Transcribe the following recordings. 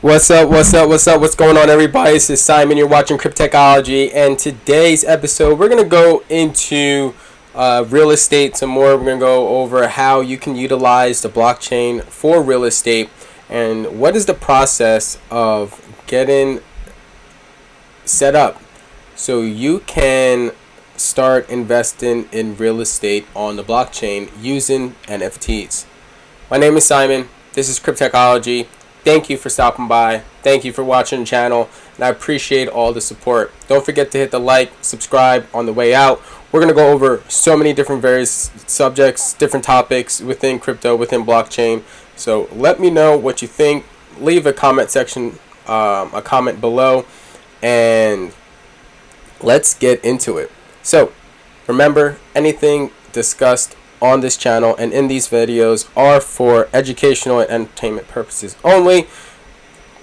What's up? What's up? What's up? What's going on, everybody? This is Simon. You're watching Cryptechology, and today's episode, we're gonna go into real estate some more. We're gonna go over how you can utilize the blockchain for real estate, and what is the process of getting set up so you can start investing in real estate on the blockchain using NFTs. My name is Simon. This is Cryptechology. Thank you for stopping by. Thank you for watching the channel, and I appreciate all the support. Don't forget to hit the like, subscribe on the way out. We're going to go over so many different various subjects, different topics within crypto, within blockchain. So let me know what you think. Leave a comment section, a comment below, and let's get into it. So remember, anything discussed on this channel and in these videos are for educational and entertainment purposes only.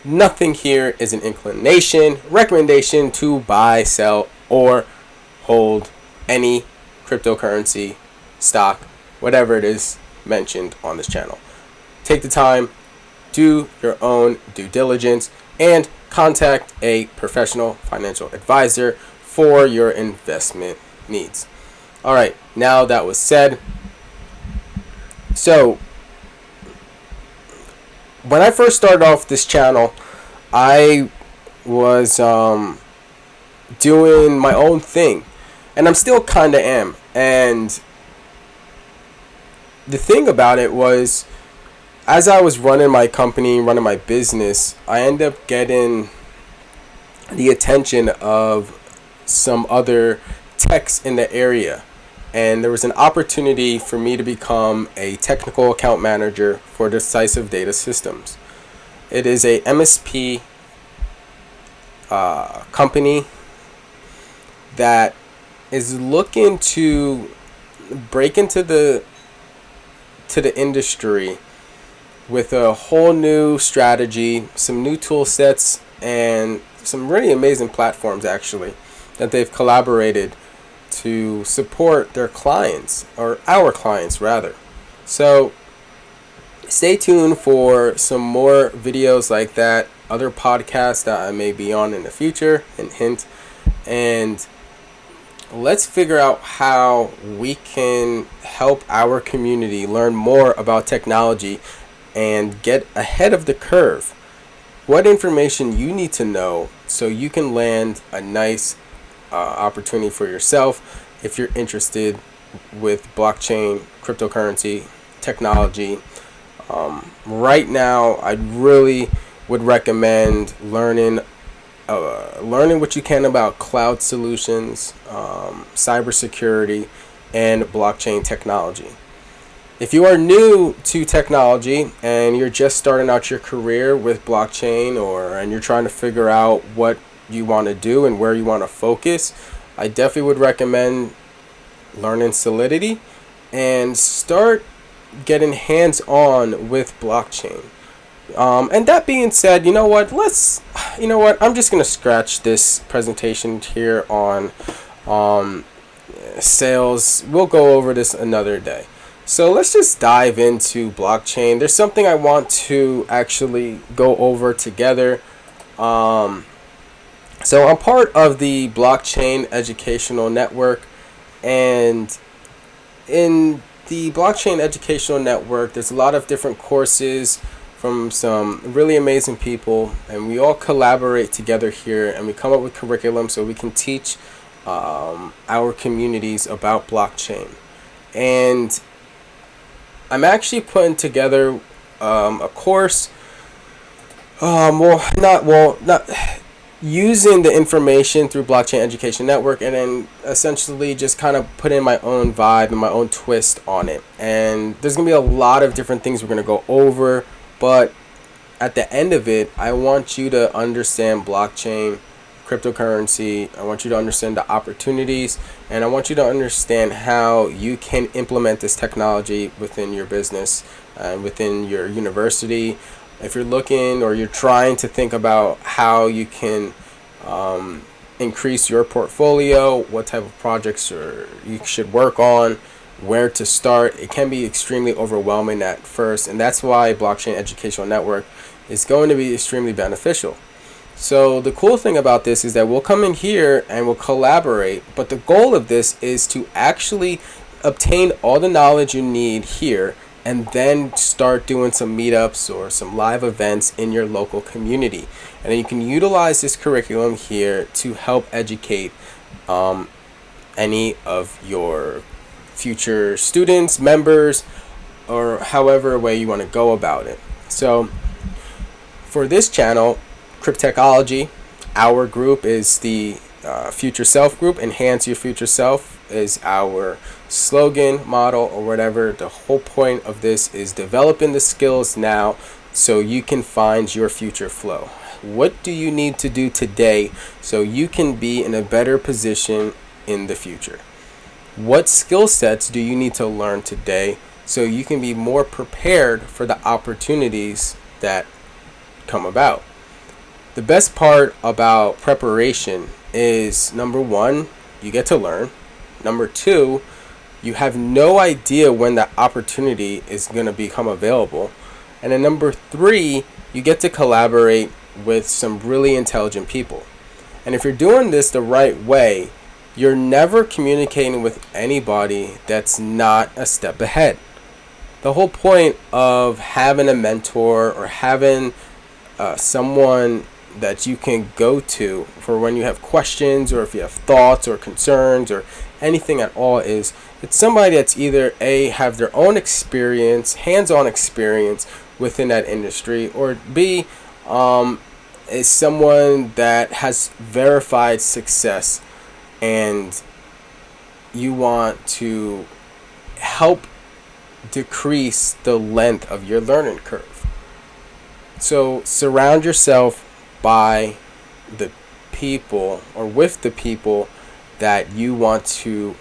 Nothing here is an inclination, recommendation to buy, sell, or hold any cryptocurrency, stock, whatever it is mentioned on this channel. Take the time, do your own due diligence, and contact a professional financial advisor for your investment needs. All right, now that was said, so when I first started off this channel, I was doing my own thing, and I'm still kind of am. And the thing about it was, as I was running my company, running my business, I ended up getting the attention of some other techs in the area. And there was an opportunity for me to become a technical account manager for Decisive Data Systems. It is a MSP company that is looking to break into the industry with a whole new strategy, some new tool sets, and some really amazing platforms actually that they've collaborated to support their clients, or our clients rather. So stay tuned for some more videos like that, other podcasts that I may be on in the future, hint, and let's figure out how we can help our community learn more about technology and get ahead of the curve. What information you need to know so you can land a nice opportunity for yourself if you're interested with blockchain, cryptocurrency, technology. Right now, I really would recommend learning what you can about cloud solutions, cybersecurity, and blockchain technology. If you are new to technology and you're just starting out your career with blockchain, and you're trying to figure out what you want to do and where you want to focus, I definitely would recommend learning Solidity and start getting hands-on with blockchain. And that being said, I'm just gonna scratch this presentation here on sales. We'll go over this another day. So let's just dive into blockchain. There's something I want to actually go over together. So I'm part of the Blockchain Educational Network, and in the Blockchain Educational Network, there's a lot of different courses from some really amazing people, and we all collaborate together here, and we come up with curriculum so we can teach our communities about blockchain. And I'm actually putting together a course. Not using the information through Blockchain Education Network, and then essentially just kind of put in my own vibe and my own twist on it. And there's going to be a lot of different things we're going to go over, but at the end of it, I want you to understand blockchain, cryptocurrency. I want you to understand the opportunities, and I want you to understand how you can implement this technology within your business and within your university. If you're looking, or you're trying to think about how you can increase your portfolio, what type of projects you should work on, where to start, it can be extremely overwhelming at first. And that's why Blockchain Educational Network is going to be extremely beneficial. So the cool thing about this is that we'll come in here and we'll collaborate, but the goal of this is to actually obtain all the knowledge you need here and then start doing some meetups or some live events in your local community. And then you can utilize this curriculum here to help educate any of your future students, members, or however way you want to go about it. So for this channel, Cryptechology, our group is the Future Self group. Enhance your future self is our slogan, motto, or whatever. The whole point of this is developing the skills now so you can find your future flow. What do you need to do today so you can be in a better position in the future? What skill sets do you need to learn today so you can be more prepared for the opportunities that come about? The best part about preparation is, number one, you get to learn. Number two, you have no idea when that opportunity is going to become available. And then number three, you get to collaborate with some really intelligent people. And if you're doing this the right way, you're never communicating with anybody that's not a step ahead. The whole point of having a mentor or having someone that you can go to for when you have questions or if you have thoughts or concerns or anything at all is it's somebody that's either A, have their own experience, hands-on experience within that industry, or B, is someone that has verified success and you want to help decrease the length of your learning curve. So surround yourself by the people or with the people that you want to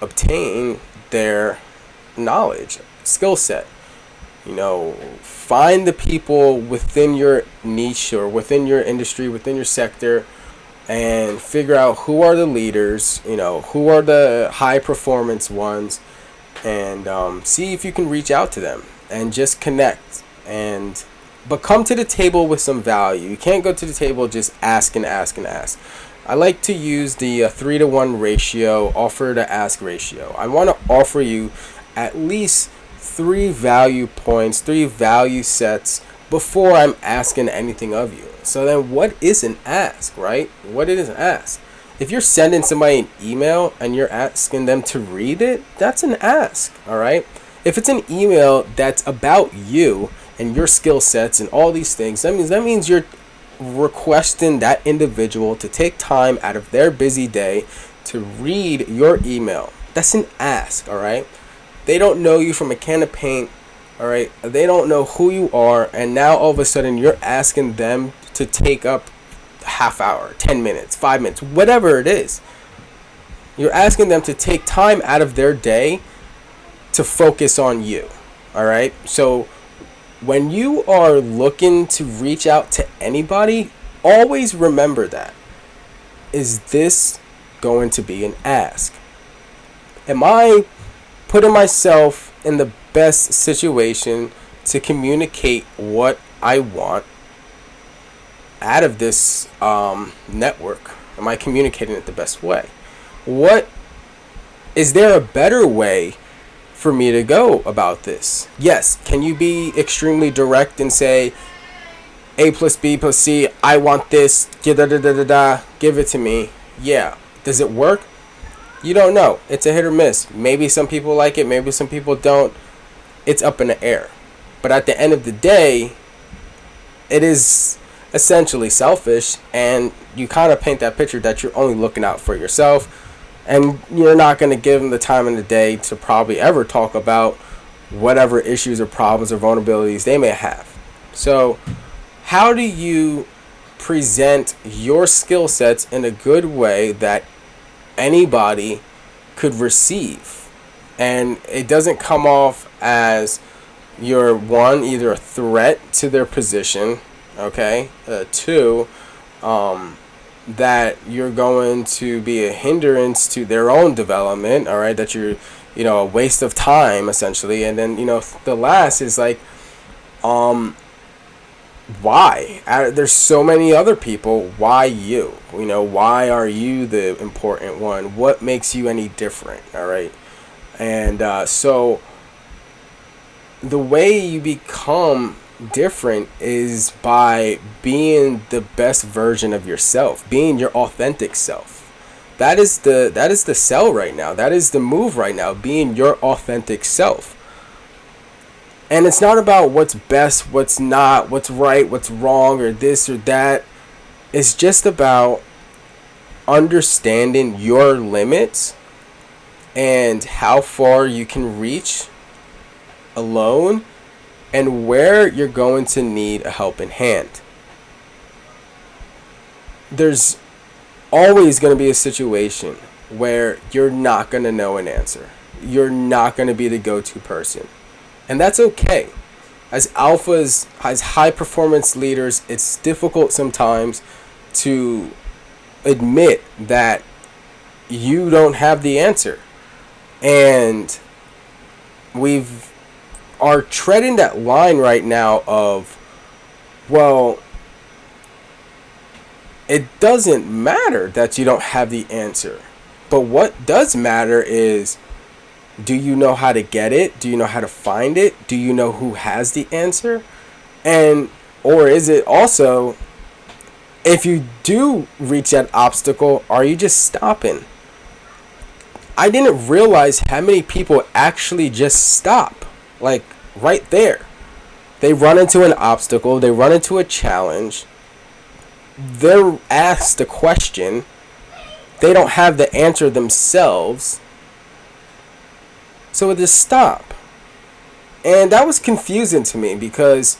obtain their knowledge, skill set. Find the people within your niche or within your industry, within your sector, and figure out who are the leaders, who are the high performance ones, and see if you can reach out to them and just connect. But come to the table with some value. You can't go to the table just ask and ask and ask. I like to use the 3-to-1 ratio, offer to ask ratio. I want to offer you at least 3 value points, 3 value sets before I'm asking anything of you. So then what is an ask, right? What is an ask? If you're sending somebody an email and you're asking them to read it, that's an ask, all right? If it's an email that's about you and your skill sets and all these things, that means you're requesting that individual to take time out of their busy day to read your email. That's an ask, all right? They don't know you from a can of paint, all right? They don't know who you are, and now all of a sudden you're asking them to take up a half hour, 10 minutes, 5 minutes, whatever it is. You're asking them to take time out of their day to focus on you, all right? So when you are looking to reach out to anybody, always remember that. Is this going to be an ask? Am I putting myself in the best situation to communicate what I want out of this network? Am I communicating it the best way? Is there a better way for me to go about this? Yes. Can you be extremely direct and say A plus B plus C, I want this, give it to me? Yeah. Does it work? You don't know. It's a hit or miss. Maybe some people like it, maybe some people don't. It's up in the air. But at the end of the day, it is essentially selfish, and you kind of paint that picture that you're only looking out for yourself. And you're not going to give them the time in the day to probably ever talk about whatever issues or problems or vulnerabilities they may have. So how do you present your skill sets in a good way that anybody could receive? And it doesn't come off as you're, one, either a threat to their position, okay? Two, that you're going to be a hindrance to their own development, all right? That you're, a waste of time, essentially. And then, the last is like, why? There's so many other people. Why you? Why are you the important one? What makes you any different? All right. And so the way you become different is by being the best version of yourself, being your authentic self. That is the sell right now. That is the move right now, being your authentic self. And it's not about what's best, what's not, what's right, what's wrong, or this or that. It's just about understanding your limits and how far you can reach alone and where you're going to need a helping hand. There's always going to be a situation where you're not going to know an answer. You're not going to be the go-to person. And that's okay. As alphas, as high performance leaders, it's difficult sometimes to admit that you don't have the answer. And we've are treading that line right now of, well, it doesn't matter that you don't have the answer. But what does matter is, do you know how to get it? Do you know how to find it? Do you know who has the answer? And or is it also, if you do reach that obstacle, are you just stopping? I didn't realize how many people actually just stop. Like right there. They run into an obstacle, they run into a challenge, they're asked a question, they don't have the answer themselves, so it just stop. And that was confusing to me because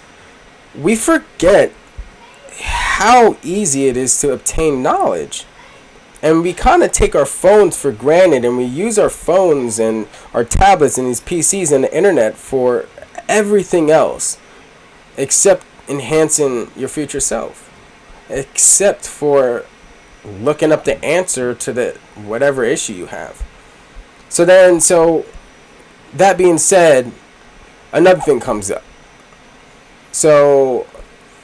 we forget how easy it is to obtain knowledge. And we kind of take our phones for granted, and we use our phones and our tablets and these PCs and the internet for everything else except enhancing your future self, except for looking up the answer to the whatever issue you have. So that being said, another thing comes up. So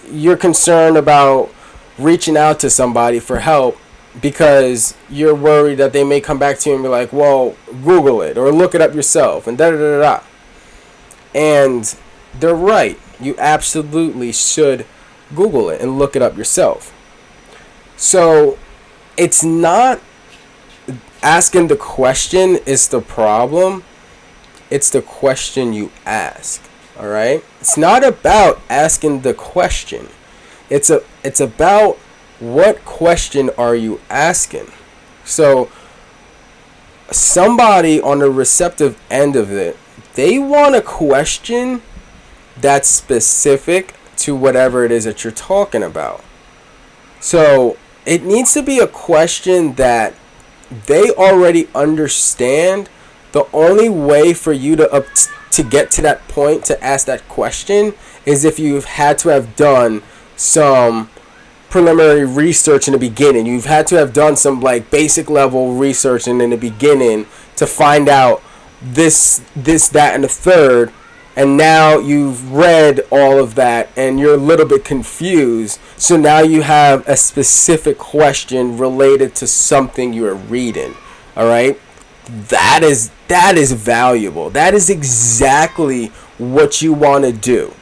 you're concerned about reaching out to somebody for help because you're worried that they may come back to you and be like, well, Google it or look it up yourself and da-da-da-da-da. And they're right. You absolutely should Google it and look it up yourself. So it's not asking the question is the problem. It's the question you ask. All right? It's not about asking the question. It's about what question are you asking? So somebody on the receptive end of it, they want a question that's specific to whatever it is that you're talking about. So it needs to be a question that they already understand. The only way for you to get to that point to ask that question is if you've had to have done some preliminary research in the beginning. You've had to have done some like basic level research in the beginning to find out this, that, and the third. And now you've read all of that and you're a little bit confused. So now you have a specific question related to something you're reading. All right. That is valuable. That is exactly what you want to do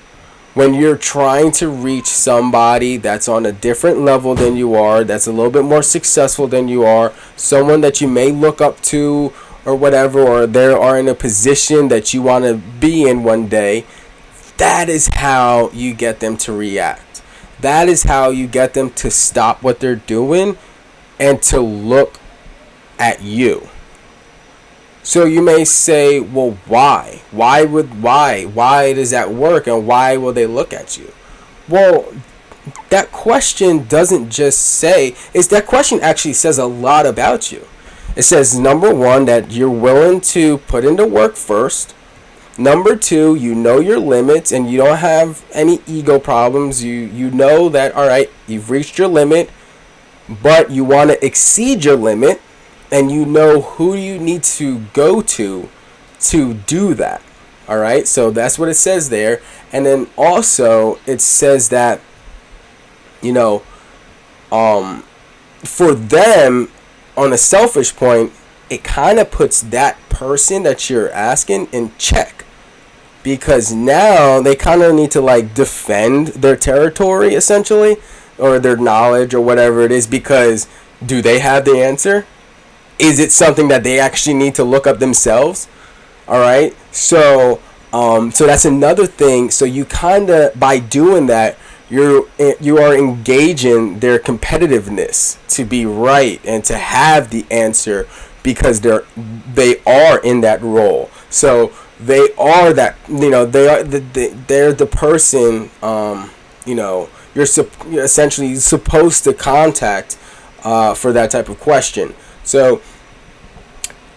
when you're trying to reach somebody that's on a different level than you are, that's a little bit more successful than you are, someone that you may look up to or whatever, or they are in a position that you want to be in one day. That is how you get them to react. That is how you get them to stop what they're doing and to look at you. So you may say, well, why? Why does that work, and why will they look at you? Well, that question doesn't just say, that question actually says a lot about you. It says, number one, that you're willing to put into work first. Number two, you know your limits and you don't have any ego problems. You know that, all right, you've reached your limit, but you want to exceed your limit. And you know who you need to go to do that. All right. So that's what it says there. And then also it says that you know, for them, on a selfish point, it kind of puts that person that you're asking in check, because now they kind of need to like defend their territory essentially, or their knowledge or whatever it is, because do they have the answer? Is it something that they actually need to look up themselves? All right, so that's another thing. So you kind of, by doing that, you are engaging their competitiveness to be right and to have the answer, because they are in that role. So they are that, they're the person, you're essentially supposed to contact for that type of question. So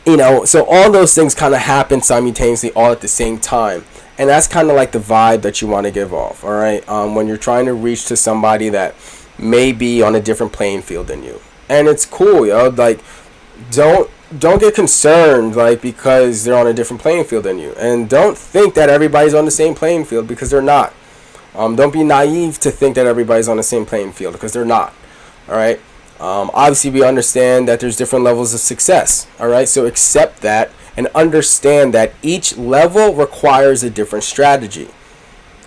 so all those things kind of happen simultaneously, all at the same time. And that's kind of like the vibe that you want to give off, all right? When you're trying to reach to somebody that may be on a different playing field than you. And it's cool, like, don't get concerned, like, because they're on a different playing field than you. And don't think that everybody's on the same playing field, because they're not. Don't be naive to think that everybody's on the same playing field, because they're not, all right? Obviously, we understand that there's different levels of success, all right? So accept that and understand that each level requires a different strategy,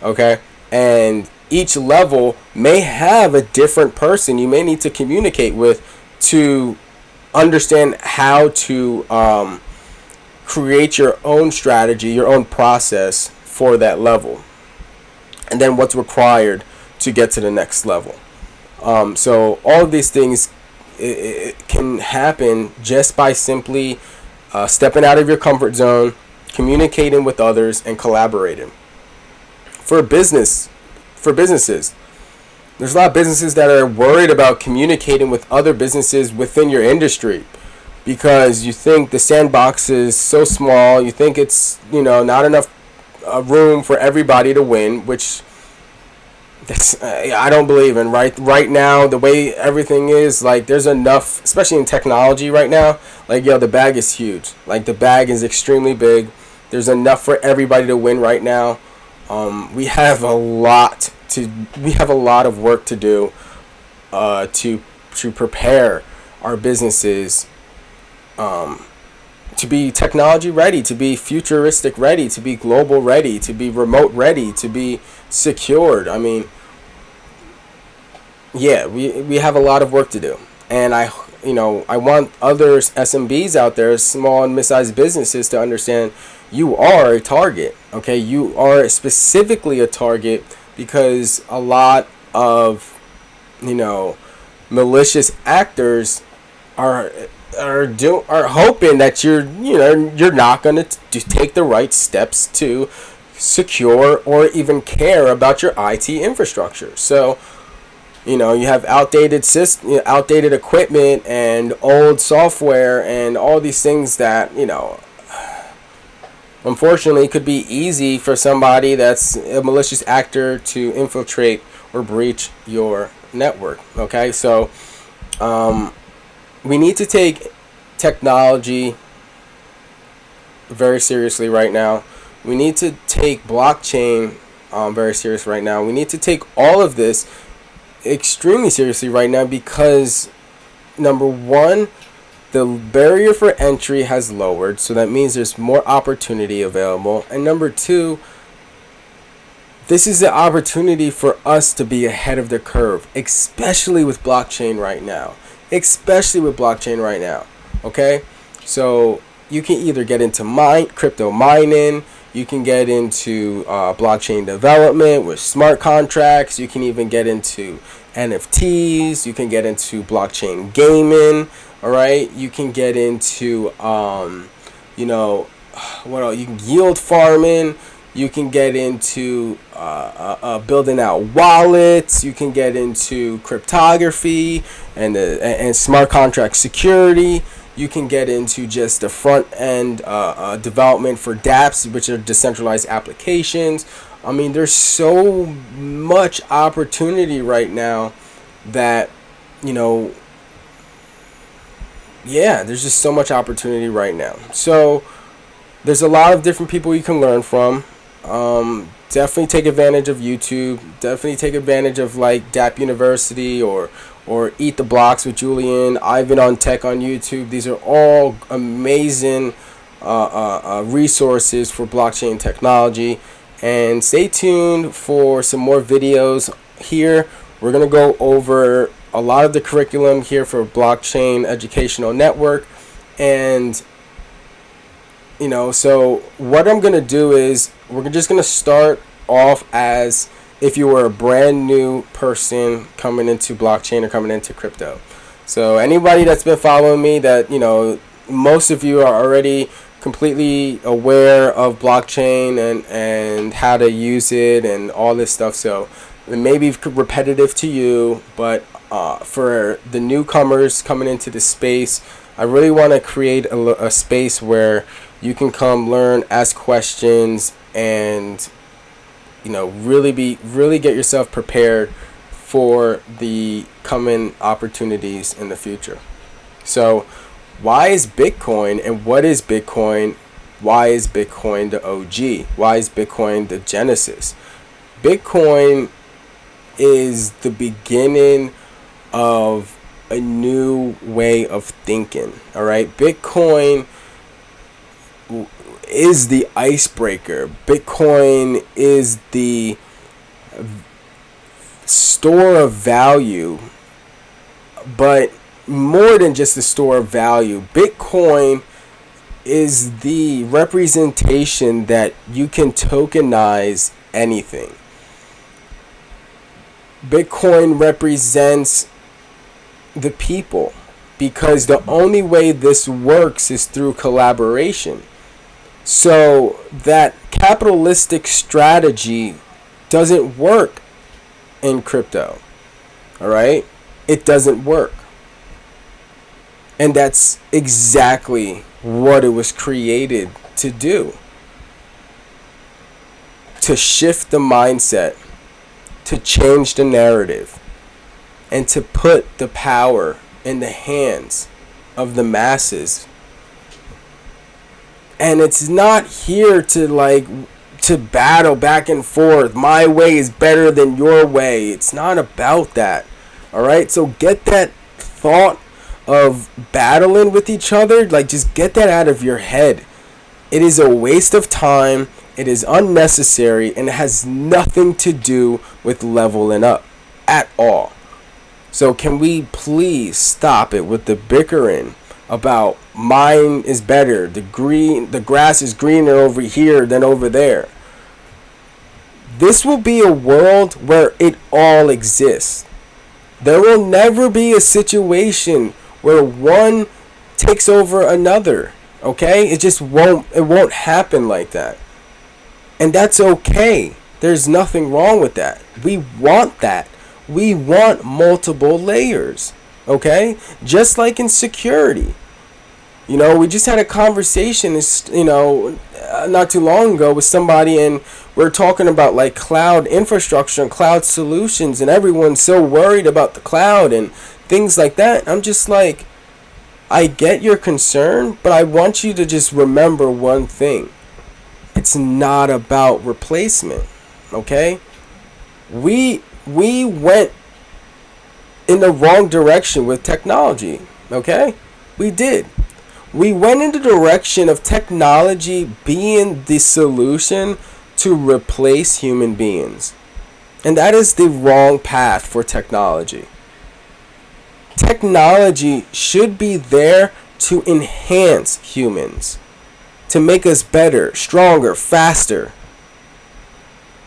okay? And each level may have a different person you may need to communicate with to understand how to create your own strategy, your own process for that level, and then what's required to get to the next level. So all of these things, it can happen just by simply stepping out of your comfort zone, communicating with others, and collaborating. For businesses, there's a lot of businesses that are worried about communicating with other businesses within your industry, because you think the sandbox is so small, you think it's not enough room for everybody to win, which I don't believe in. Right now, the way everything is, like, there's enough, especially in technology right now. Like, the bag is huge. Like, the bag is extremely big. There's enough for everybody to win right now. We have a lot of work to do to prepare our businesses to be technology ready, to be futuristic ready, to be global ready, to be remote ready, to be secured. I mean, yeah, we have a lot of work to do. And I want other SMBs out there, small and mid-sized businesses, to understand you are a target, okay? You are specifically a target, because a lot of, malicious actors are hoping that you're not going to take the right steps to secure or even care about your IT infrastructure. So, you have outdated outdated equipment and old software and all these things that, unfortunately, could be easy for somebody that's a malicious actor to infiltrate or breach your network. Okay, so we need to take technology very seriously right now. We need to take blockchain very serious right now. We need to take all of this extremely seriously right now, because number one, the barrier for entry has lowered, so that means there's more opportunity available. And number two, this is the opportunity for us to be ahead of the curve, especially with blockchain right now. Okay? So you can either get into crypto mining, you can get into blockchain development with smart contracts, you can even get into NFTs, you can get into blockchain gaming, all right? You can get into, what else? You can yield farming. You can get into building out wallets. You can get into cryptography and smart contract security. You can get into just the front end development for dApps, which are decentralized applications. I mean, there's so much opportunity right now that, there's just so much opportunity right now. So there's a lot of different people you can learn from. Definitely take advantage of YouTube. Definitely take advantage of like DAP University or Eat the Blocks with Julian, Ivan on Tech on YouTube. These are all amazing resources for blockchain technology. And stay tuned for some more videos here. We're going to go over a lot of the curriculum here for Blockchain Educational Network. And so what I'm going to do is we're just going to start off as if you were a brand new person coming into blockchain or coming into crypto. So anybody that's been following me, that most of you are already completely aware of blockchain and how to use it and all this stuff. So it may be repetitive to you, but for the newcomers coming into the space, I really want to create a space where you can come learn, ask questions, and really get yourself prepared for the coming opportunities in the future. So why is Bitcoin, and what is Bitcoin? Why is Bitcoin the OG? Why is Bitcoin the genesis? Bitcoin is the beginning of a new way of thinking. All right, Bitcoin is the icebreaker. Bitcoin is the store of value, but more than just the store of value. Bitcoin is the representation that you can tokenize anything. Bitcoin represents the people, because the only way this works is through collaboration. So that capitalistic strategy doesn't work in crypto. All right? It doesn't work. And that's exactly what it was created to do. To shift the mindset, to change the narrative, and to put the power in the hands of the masses. And it's not here to battle back and forth. My way is better than your way. It's not about that. All right? So get that thought of battling with each other, just get that out of your head. It is a waste of time. It is unnecessary, and it has nothing to do with leveling up at all. So can we please stop it with the bickering about mine is better, the grass is greener over here than over there. This will be a world where it all exists. There will never be a situation where one takes over another. Okay? It won't happen like that. And that's okay. There's nothing wrong with that. We want that. We want multiple layers. Okay? Just like in security. We just had a conversation, not too long ago with somebody, and we're talking about cloud infrastructure and cloud solutions, and everyone's so worried about the cloud and things like that. I'm just I get your concern, but I want you to just remember one thing. It's not about replacement, okay? We went in the wrong direction with technology, okay? We did. We went in the direction of technology being the solution to replace human beings. And that is the wrong path for technology. Technology should be there to enhance humans, to make us better, stronger, faster,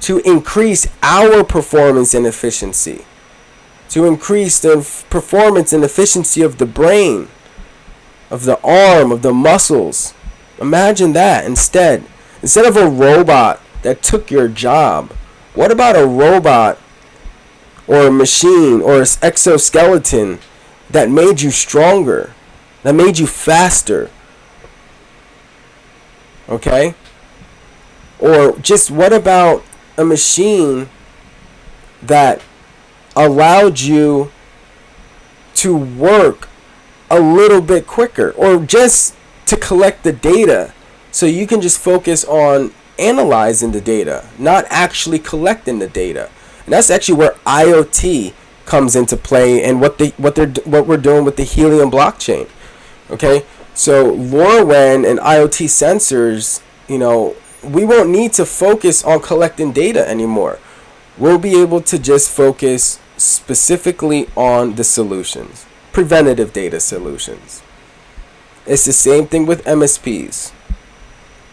to increase our performance and efficiency, to increase the performance and efficiency of the brain, of the arm, of the muscles. Imagine that instead of a robot that took your job. What about a robot or a machine or an exoskeleton that made you stronger, that made you faster? Okay? Or just what about a machine that allowed you to work a little bit quicker, or just to collect the data so you can just focus on analyzing the data, not actually collecting the data. And that's actually where IoT comes into play, and what we're doing with the Helium blockchain. Okay, so LoRaWAN and IoT sensors, we won't need to focus on collecting data anymore. We'll be able to just focus specifically on the solutions, preventative data solutions. It's the same thing with MSPs.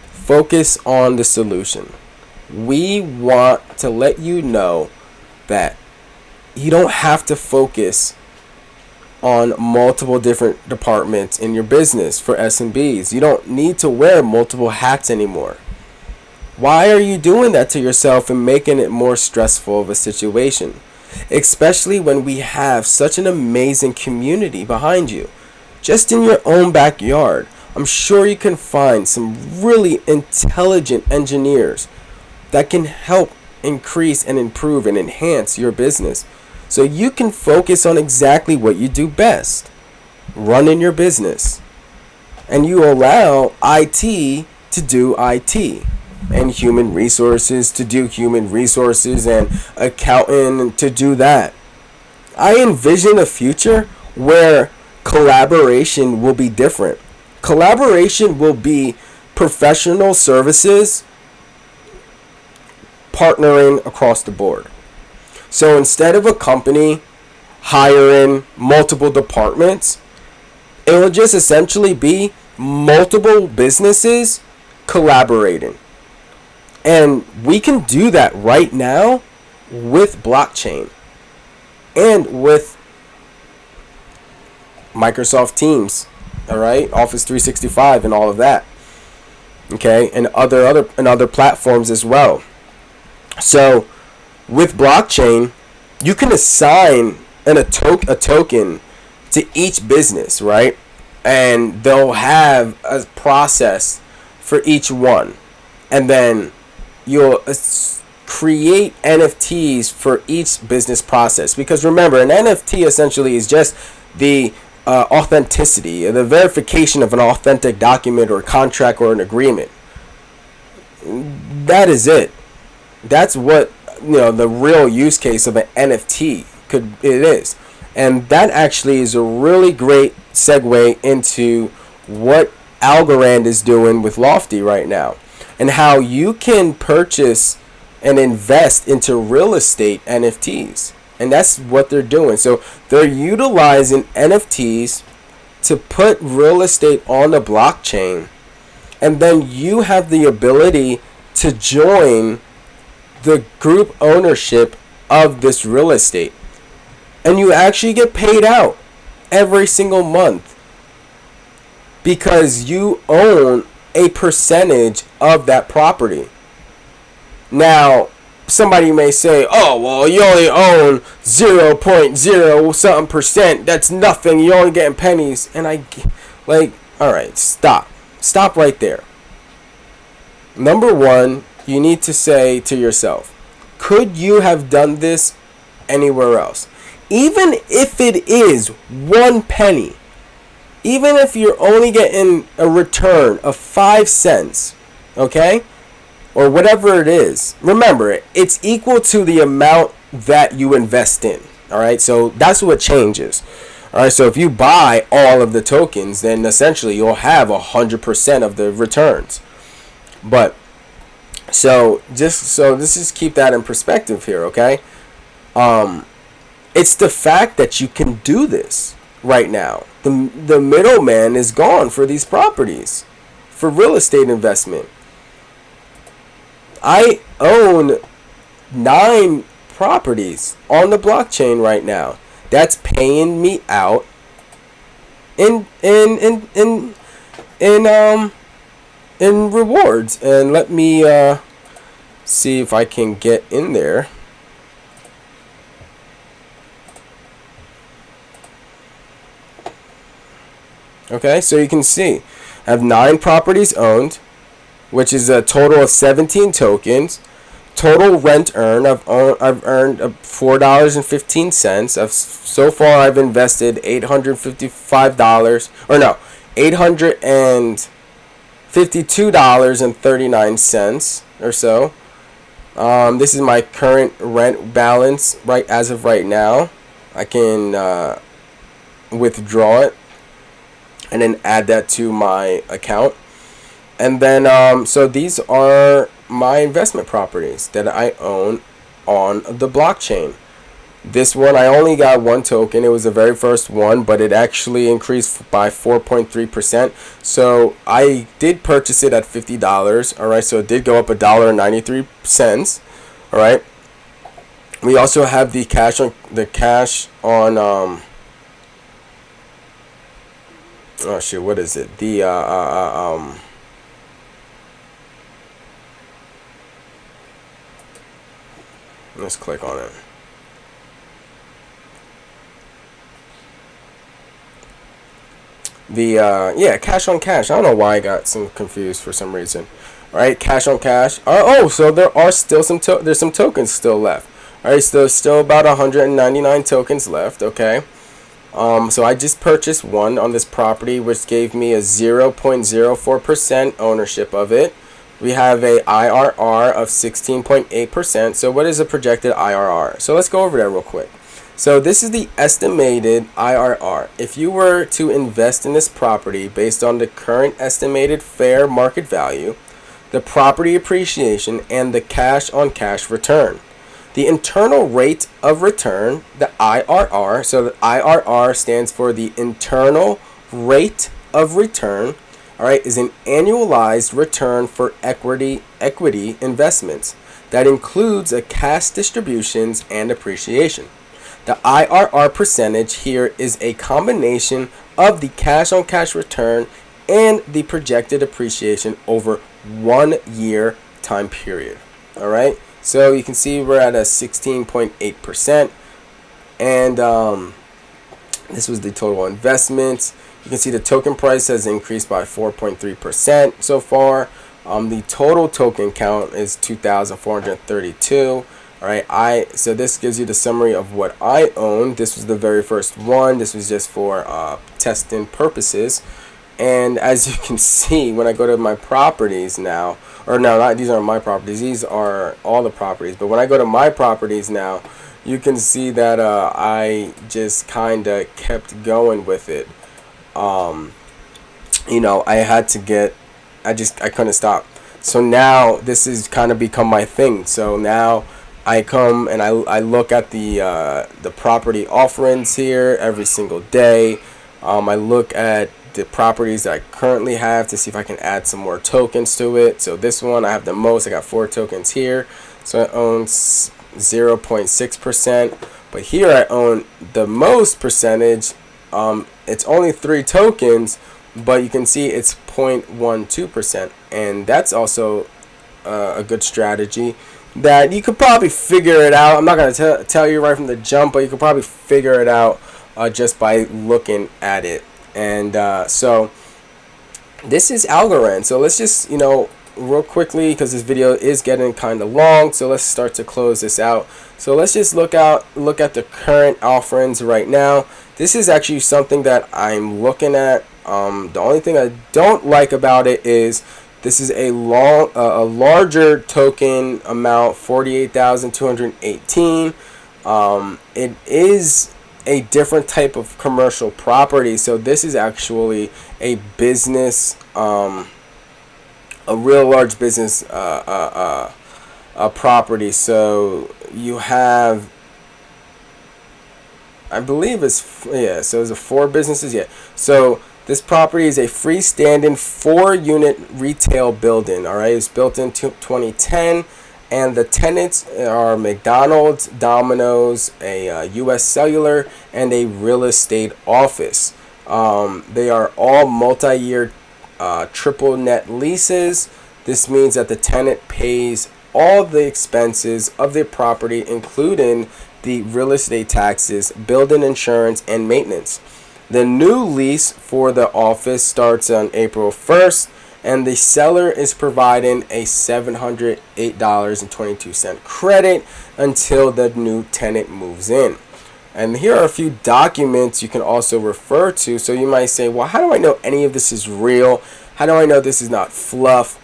Focus on the solution. We want to let you know that you don't have to focus on multiple different departments in your business for SMBs. You don't need to wear multiple hats anymore. Why are you doing that to yourself and making it more stressful of a situation? Especially when we have such an amazing community behind you. Just in your own backyard, I'm sure you can find some really intelligent engineers that can help increase and improve and enhance your business, so you can focus on exactly what you do best, running your business. And you allow IT to do IT, and human resources to do human resources, and accounting to do that. I envision a future where collaboration will be different. Collaboration will be professional services partnering across the board. So instead of a company hiring multiple departments, it will just essentially be multiple businesses collaborating. And we can do that right now with blockchain and with Microsoft Teams, all right, Office 365 and all of that. Okay, and other platforms as well. So with blockchain, you can assign a token to each business, right? And they'll have a process for each one. And then you'll create NFTs for each business process. Because remember, an NFT essentially is just the authenticity, the verification of an authentic document or contract or an agreement. That is it. That's what the real use case of an NFT is. And that actually is a really great segue into what Algorand is doing with Lofty right now, and how you can purchase and invest into real estate NFTs. And that's what they're doing. So they're utilizing NFTs to put real estate on the blockchain, and then you have the ability to join the group ownership of this real estate, and you actually get paid out every single month because you own a percentage of that property. Now, somebody may say, oh, well, you only own 0.0 something percent. That's nothing. You're only getting pennies. And all right, stop right there. Number one, you need to say to yourself, could you have done this anywhere else? Even if it is 1 penny, even if you're only getting a return of 5 cents, okay? Or whatever it is. Remember, it's equal to the amount that you invest in. All right, so that's what changes. All right, so if you buy all of the tokens, then essentially you'll have 100% of the returns. But so let's just keep that in perspective here, okay? It's the fact that you can do this right now. The middleman is gone for these properties, for real estate investment. I own 9 properties on the blockchain right now. That's paying me out in rewards. And let me see if I can get in there. Okay, so you can see I have 9 properties owned, which is a total of 17 tokens. Total rent earned, I've earned $4.15. So far I've invested $855, or no, $855 $52.39 or so. This is my current rent balance right as of right now. I can withdraw it and then add that to my account. And then so these are my investment properties that I own on the blockchain. This one, I only got one token. It was the very first one, but it actually increased by 4.3%. So I did purchase it at $50. All right, so it did go up $1.93. All right. We also have the cash on oh shit, what is it? The let's click on it. Yeah, cash on cash. I don't know why I got some confused for some reason. All right, cash on cash. Oh, so there are still there's some tokens still left. All right, so still about 199 tokens left. Okay. So I just purchased one on this property, which gave me a 0.04% ownership of it. We have a IRR of 16.8%. So what is a projected IRR? So let's go over that real quick. So this is the estimated IRR. If you were to invest in this property based on the current estimated fair market value, the property appreciation, and the cash on cash return. The internal rate of return, the IRR, so the IRR stands for the internal rate of return, all right, is an annualized return for equity investments that includes a cash distributions and appreciation. The IRR percentage here is a combination of the cash on cash return and the projected appreciation over 1 year time period. All right. So you can see we're at a 16.8%, and this was the total investment. You can see the token price has increased by 4.3% so far. The total token count is 2,432. All right, so this gives you the summary of what I own. This was the very first one. This was just for testing purposes. And as you can see, when I go to my properties now, or no, not these aren't my properties, these are all the properties. But when I go to my properties now, you can see that I just kind of kept going with it. You know, I had to get, I couldn't stop. So now this has kind of become my thing. So now I come and I look at the property offerings here every single day. I look at the properties that I currently have to see if I can add some more tokens to it. So this one I have the most. I got 4 tokens here. So I own 0.6%. But here I own the most percentage. It's only 3 tokens, but you can see it's 0.12%. And that's also a good strategy that you could probably figure it out. I'm not going to tell you right from the jump, but you could probably figure it out just by looking at it. And so this is Algorand. So let's just, you know, real quickly, because this video is getting kind of long, so let's start to close this out. So let's just look at the current offerings right now. This is actually something that I'm looking at. The only thing I don't like about it is this is a larger token amount, 48,218. It is a different type of commercial property. So this is actually a business, a real large business property. So you have, I believe it's, yeah, so it's 4 businesses. Yeah. So this property is a freestanding 4-unit retail building. All right. It's built in 2010. And the tenants are McDonald's, Domino's, a U.S. Cellular, and a real estate office. They are all multi-year triple net leases. This means that the tenant pays all the expenses of the property, including the real estate taxes, building insurance, and maintenance. The new lease for the office starts on April 1st. And the seller is providing a $708.22 credit until the new tenant moves in. And here are a few documents you can also refer to. So you might say, well, how do I know any of this is real? How do I know this is not fluff?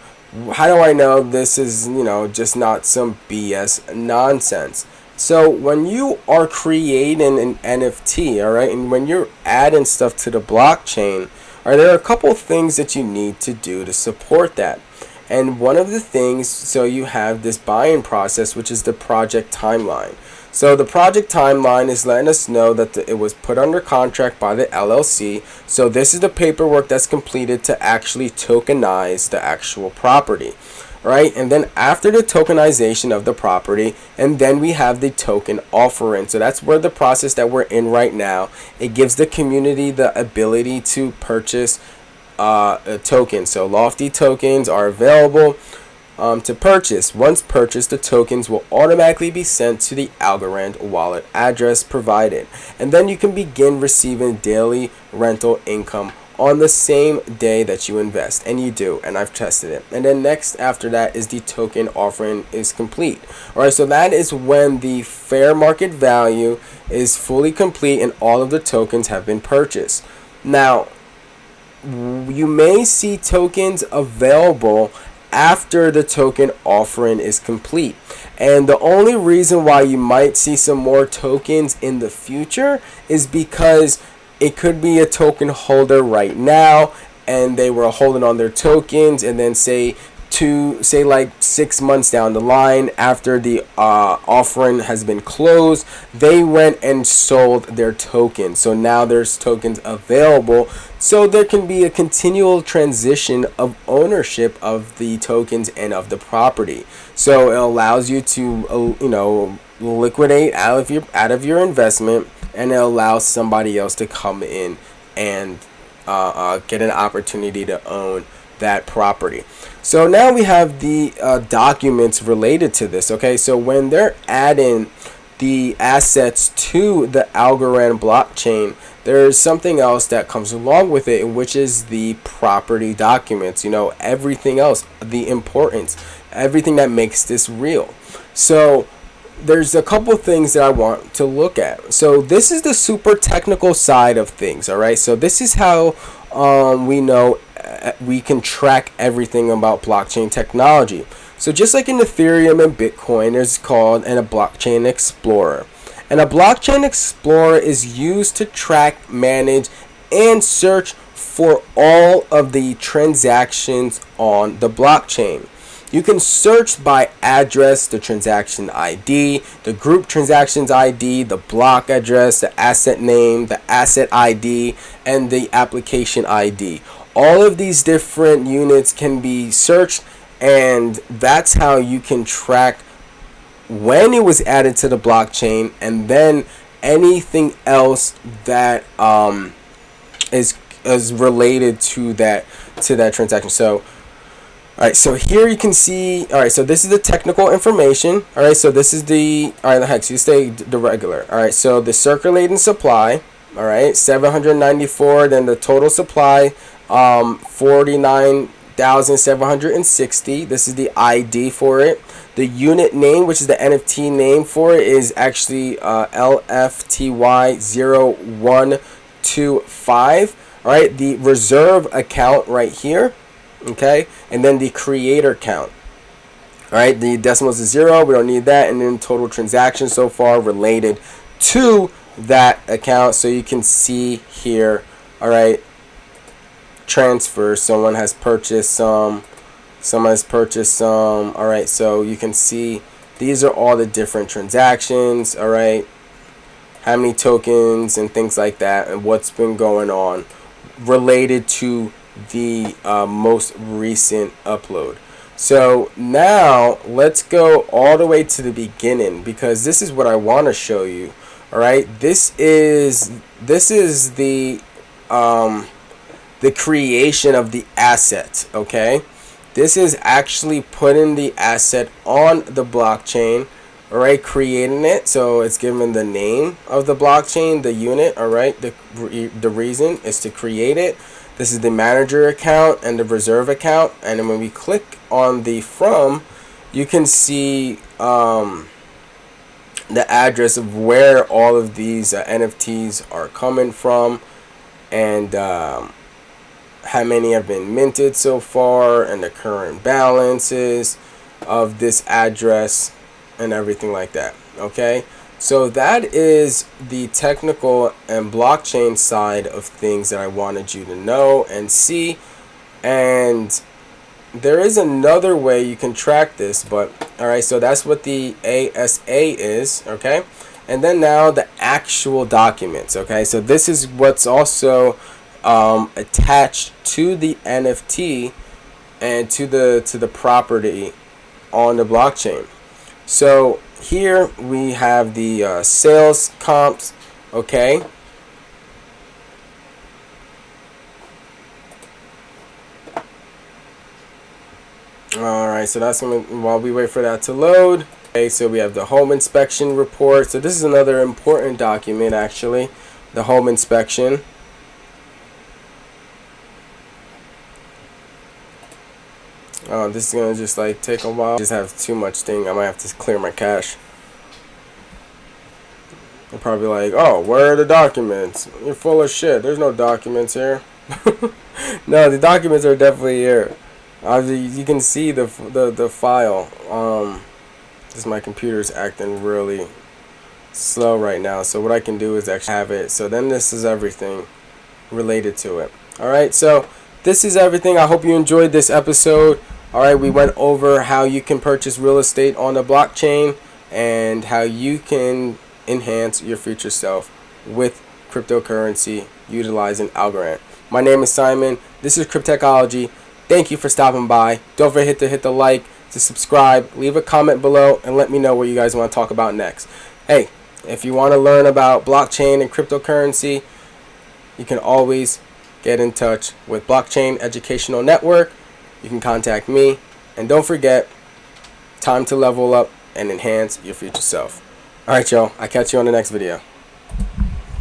How do I know this is, just not some BS nonsense? So when you are creating an NFT, all right, and when you're adding stuff to the blockchain, all right, there are a couple things that you need to do to support that. And one of the things, so you have this buying process, which is the project timeline. So the project timeline is letting us know that it was put under contract by the LLC. So this is the paperwork that's completed to actually tokenize the actual property, right? And then after the tokenization of the property, and then we have the token offering. So that's where the process that we're in right now. It gives the community the ability to purchase a token. So Lofty tokens are available to purchase. Once purchased, the tokens will automatically be sent to the Algorand wallet address provided, and then you can begin receiving daily rental income on the same day that you invest. And you do, and I've tested it. And then next after that is the token offering is complete. All right, so that is when the fair market value is fully complete and all of the tokens have been purchased. Now, you may see tokens available after the token offering is complete. And the only reason why you might see some more tokens in the future is because it could be a token holder right now and they were holding on their tokens, and then say like 6 months down the line, after the offering has been closed, they went and sold their tokens. So now there's tokens available, so there can be a continual transition of ownership of the tokens and of the property. So it allows you to liquidate out of your investment, and it allows somebody else to come in and get an opportunity to own that property. So now we have the documents related to this. Okay, so when they're adding the assets to the Algorand blockchain, there's something else that comes along with it, which is the property documents. Everything else, the importance, everything that makes this real. So there's a couple things that I want to look at. So this is the super technical side of things. All right, so this is how we know we can track everything about blockchain technology. So just like in Ethereum and Bitcoin, there's called a blockchain explorer. And a blockchain explorer is used to track, manage, and search for all of the transactions on the blockchain. You can search by address, the transaction ID, the group transactions ID, the block address, the asset name, the asset ID, and the application ID. All of these different units can be searched, and that's how you can track when it was added to the blockchain, and then anything else that is related to that transaction. So alright, so here you can see, alright, so this is the technical information. Alright, so this is the, alright, heck, so you stay the regular. Alright, so the circulating supply, alright, 794, then the total supply, 49,760. This is the ID for it. The unit name, which is the NFT name for it, is actually LFTY0125. Alright, the reserve account right here. Okay, and then the creator count. All right, the decimals is 0, we don't need that, and then total transactions so far related to that account. So you can see here, all right, transfer, someone has purchased some, all right, so you can see these are all the different transactions, all right, how many tokens and things like that, and what's been going on related to the most recent upload. So now let's go all the way to the beginning, because this is what I want to show you. All right, this is the creation of the asset. Okay, this is actually putting the asset on the blockchain. All right, creating it, so it's given the name of the blockchain, the unit. All right, the reason is to create it. This is the manager account and the reserve account, and then when we click on the from, you can see the address of where all of these NFTs are coming from, and how many have been minted so far, and the current balances of this address and everything like that. Okay, so that is the technical and blockchain side of things that I wanted you to know and see. And there is another way you can track this, but alright, so that's what the ASA is. Okay, and then now the actual documents. Okay, so this is what's also attached to the NFT and to the property on the blockchain. So here we have the sales comps. Okay, alright, so that's gonna, while we wait for that to load. Okay, so we have the home inspection report. So this is another important document, actually, the home inspection. This is gonna just like take a while. Just have too much thing. I might have to clear my cache. They're probably like, oh, where are the documents? You're full of shit. There's no documents here. No, the documents are definitely here. You can see the file. Just my computer's acting really slow right now. So what I can do is actually have it. So then this is everything related to it. Alright, so this is everything. I hope you enjoyed this episode. Alright, we went over how you can purchase real estate on the blockchain and how you can enhance your future self with cryptocurrency utilizing Algorand. My name is Simon. This is Cryptechology. Thank you for stopping by. Don't forget to hit the like, to subscribe, leave a comment below, and let me know what you guys want to talk about next. Hey, if you want to learn about blockchain and cryptocurrency, you can always get in touch with Blockchain Educational Network. You can contact me. And don't forget, time to level up and enhance your future self. Alright, y'all. I'll catch you on the next video.